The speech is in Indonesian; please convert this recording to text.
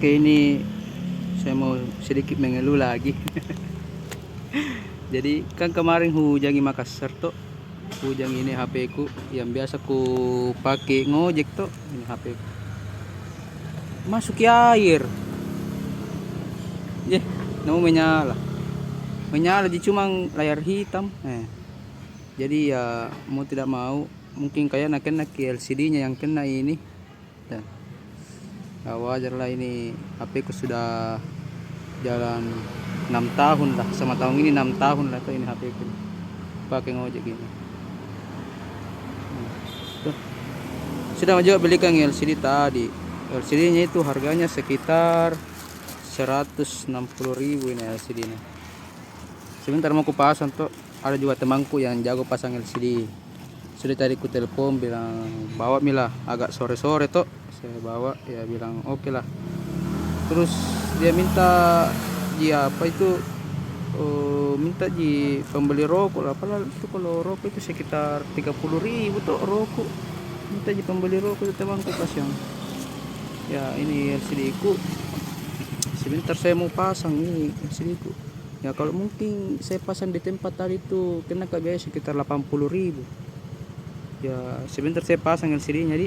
Oke, ini saya mau sedikit mengeluh lagi. Jadi kan kemarin hujan di Makassar tuh, hujan ini HP ku yang biasa ku pakai ngojek tuh, ini HP ku masuk ke air. Mau menyala jadi cuma layar hitam. Jadi ya mau tidak mau mungkin kayak kena ke LCD-nya yang kena ini. Dan ya wajar lah, ini HP ku sudah jalan 6 tahun lah, sama tahun ini 6 tahun lah tuh ini HP ku pakai ngojek ini. Tuh. Sudah juga belikan LCD tadi. LCD nya itu harganya sekitar 160.000 ini LCD nya. Sebentar mau ku pasang tuh, ada juga temanku yang jago pasang LCD. Sudah tadi ku telepon bilang bawa Mila agak sore-sore tuh, saya bawa ya, bilang oke lah. Terus dia minta apa itu, minta pembeli rokok lah. Padahal itu kalau rokok itu sekitar 30.000 tuh rokok. Minta pembeli rokok itu temanku pasang. Ya ini LCD ku. Sebentar saya mau pasang ini LCD ku. Ya kalau mungkin saya pasang di tempat tadi itu kena biaya sekitar 80.000. Ya sebentar saya pasang LCD nya di.